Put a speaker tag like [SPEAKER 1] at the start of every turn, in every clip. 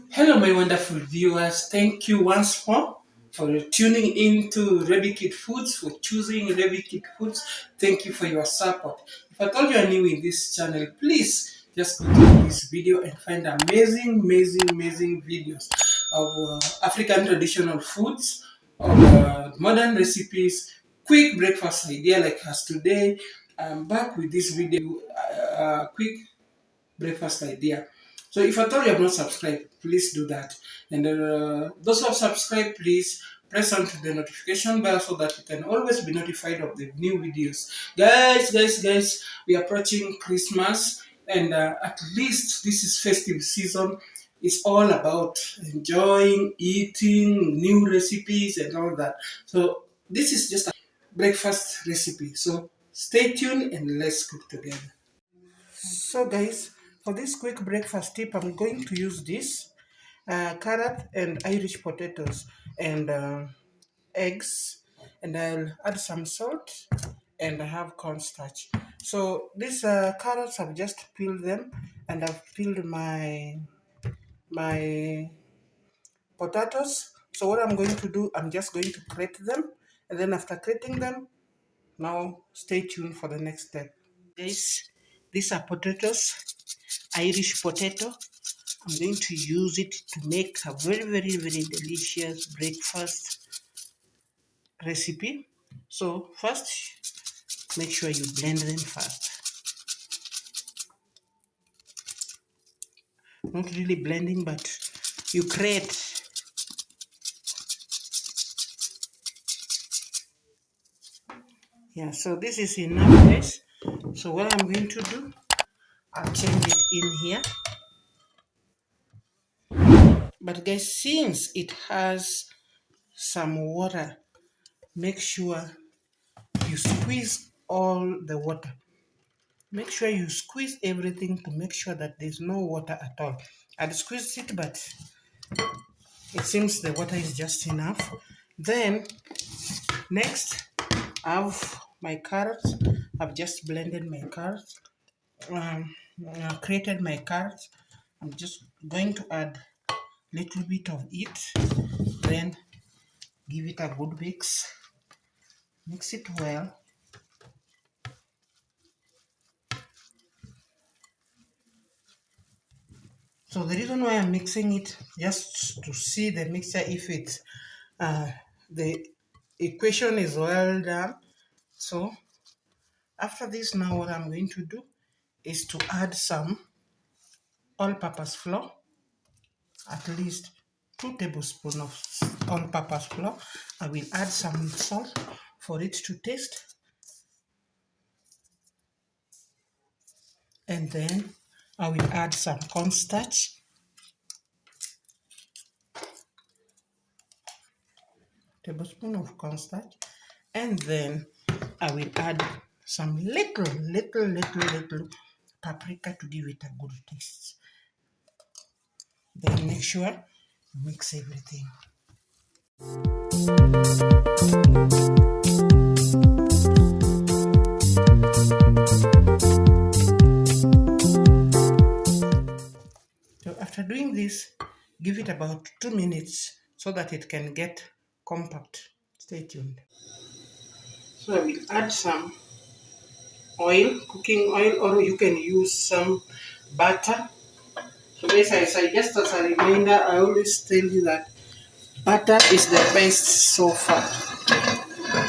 [SPEAKER 1] Hello, my wonderful viewers. Thank you once more for tuning in to Rebby Kid Foods, for choosing Rebby Kid Foods. Thank you for your support. If I told you are new in this channel, please just go to this video and find amazing videos of African traditional foods, of modern recipes, quick breakfast idea like as today. I'm back with this video, quick breakfast idea. So if at all you have not subscribed, please do that. And those who have subscribed, please press on to the notification bell so that you can always be notified of the new videos. Guys, we are approaching Christmas, and at least this is festive season. It's all about enjoying, eating new recipes and all that. So this is just a breakfast recipe. So stay tuned and let's cook together. So guys, for this quick breakfast tip, I'm going to use this carrot and Irish potatoes and eggs, and I'll add some salt, and I have cornstarch. So these carrots, I've just peeled them, and I've peeled my potatoes. So what I'm going to do, I'm just going to grate them, and then after grating them, now stay tuned for the next step. Guys, these are potatoes, Irish potato. I'm going to use it to make a very delicious breakfast recipe. So first, make sure you blend them first. Not really blending, but you grate. Yeah, so this is enough, guys. So what I'm going to do, I'll change it in here. But guys, since it has some water, make sure you squeeze all the water. Make sure you squeeze everything to make sure that there's no water at all. I'd squeezed it, but it seems the water is just enough. Then next, I have my carrots. I've just blended my carrots, created my carrots. I'm just going to add a little bit of it, then give it a good mix it well. So the reason why I'm mixing it, just to see the mixture if it's the equation is well done. So after this, now what I'm going to do is to add some all-purpose flour, at least 2 tablespoons of all-purpose flour. I will add some salt for it to taste, and then I will add some cornstarch, tablespoon of cornstarch, and then I will add some little paprika to give it a good taste. Then make sure you mix everything. So after doing this, give it about 2 minutes so that it can get compact. Stay tuned. So I will add some oil, cooking oil, or you can use some butter. So guys, just as a reminder, I always tell you that butter is the best so far.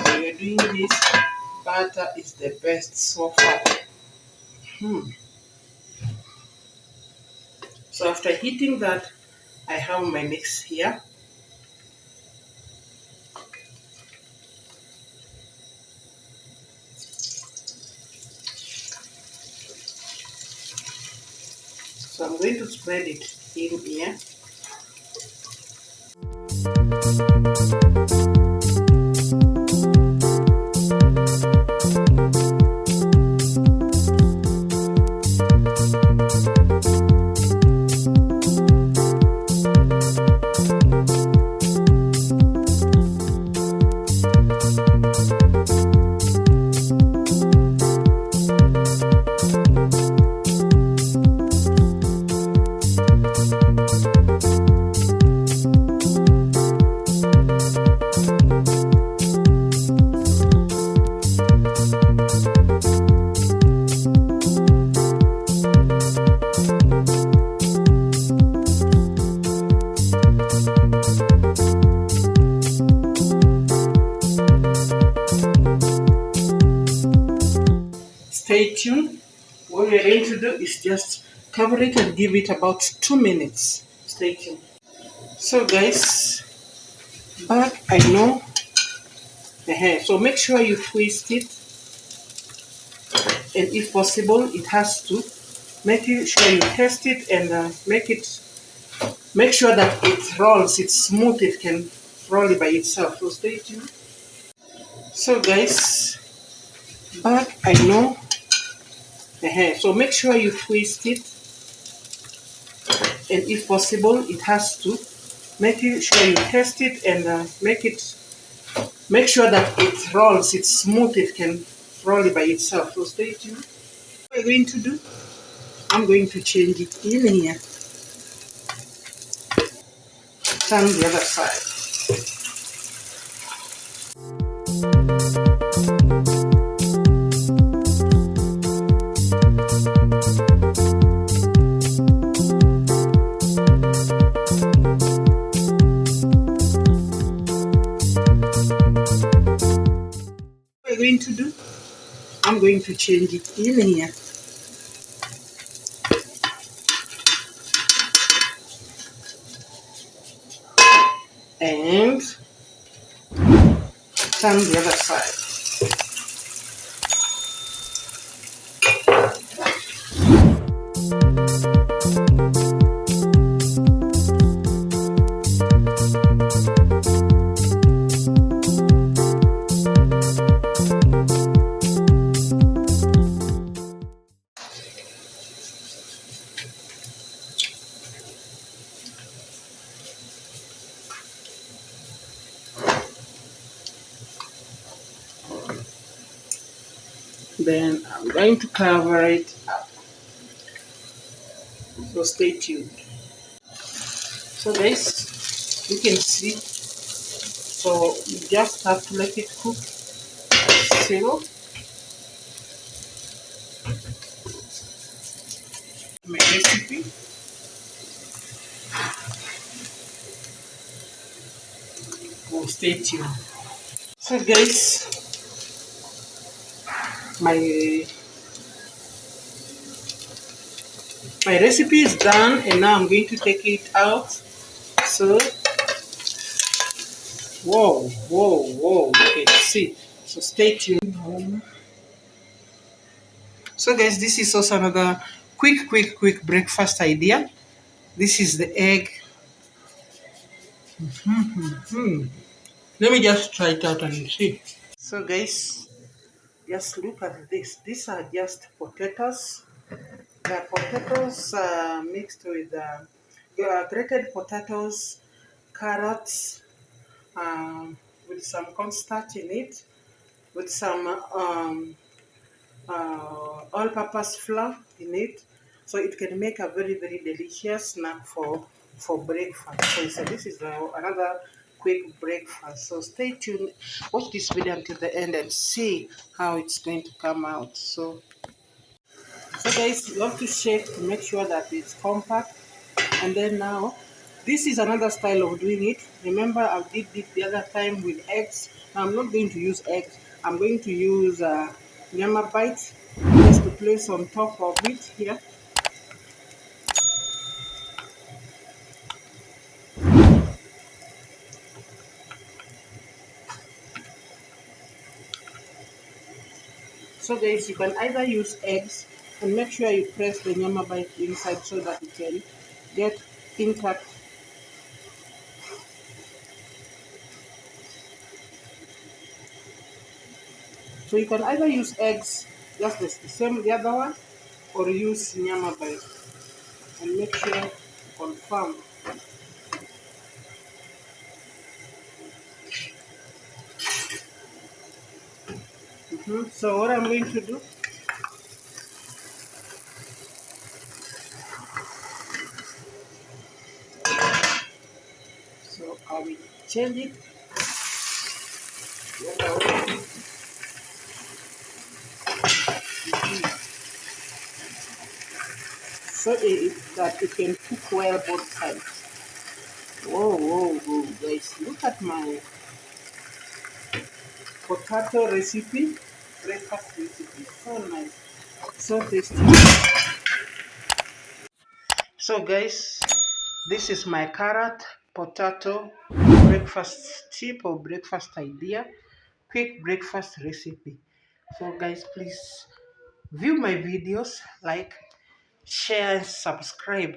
[SPEAKER 1] When you're doing this, butter is the best so far. So after heating that, I have my mix here. So I'm going to spread it in here. stay tuned. What we're going to do is just cover it and give it about 2 minutes. Stay tuned. So guys, back I know the hair. So make sure you twist it, and if possible, it has to. Make sure you test it and make sure that it rolls. It's smooth. It can roll it by itself. So stay tuned. So guys, back I know the hair. So make sure you twist it, and if possible, it has to. Make sure you test it and make sure that it rolls. It's smooth. It can roll it by itself. So stay tuned. What I'm going to do, I'm going to change it in here. Turn the other side. What I'm going to do, I'm going to change it in here. And turn the other side. Then I'm going to cover it up. So stay tuned. So guys, you can see. So you just have to let it cook. Zero. My recipe. Oh, stay tuned. So guys, my my recipe is done, and now I'm going to take it out. So whoa, okay, see. So stay tuned. So guys, this is also another quick breakfast idea. This is the egg. Let me just try it out and see. So guys, just look at this. These are just potatoes. The potatoes mixed with grated potatoes, carrots, with some cornstarch in it, with some all-purpose flour in it, so it can make a very delicious snack for breakfast. So this is another quick breakfast. So stay tuned, watch this video until the end and see how it's going to come out. So guys, you have to shake to make sure that it's compact. And then now, this is another style of doing it. Remember, I did it the other time with eggs. Now I'm not going to use eggs. I'm going to use nyama bites just to place on top of it here. So guys, you can either use eggs and make sure you press the nyama bite inside so that it can get intact. So you can either use eggs, just the same the other one, or use nyama bite, and make sure to confirm. So what I'm going to do, so I will change it the other way. So that it can cook well both sides. Whoa, guys, look at my potato recipe, breakfast recipe, so nice. So tasty. So guys, this is my carrot potato breakfast tip or breakfast idea, quick breakfast recipe. So guys, please view my videos, like, share and subscribe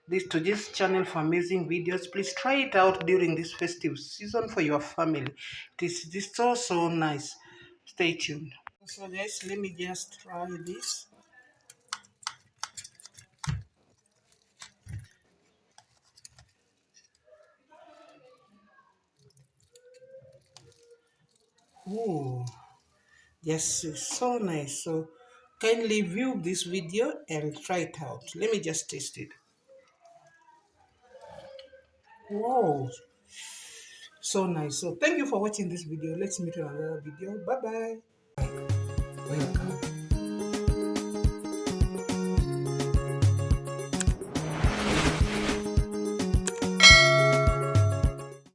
[SPEAKER 1] this channel for amazing videos. Please try it out during this festive season for your family. This so nice. Stay tuned. So guys, let me just try this. Oh, yes, it's so nice. So kindly view this video and try it out. Let me just taste it. Wow, so nice. So thank you for watching this video. Let's meet in another video. Bye bye. Welcome.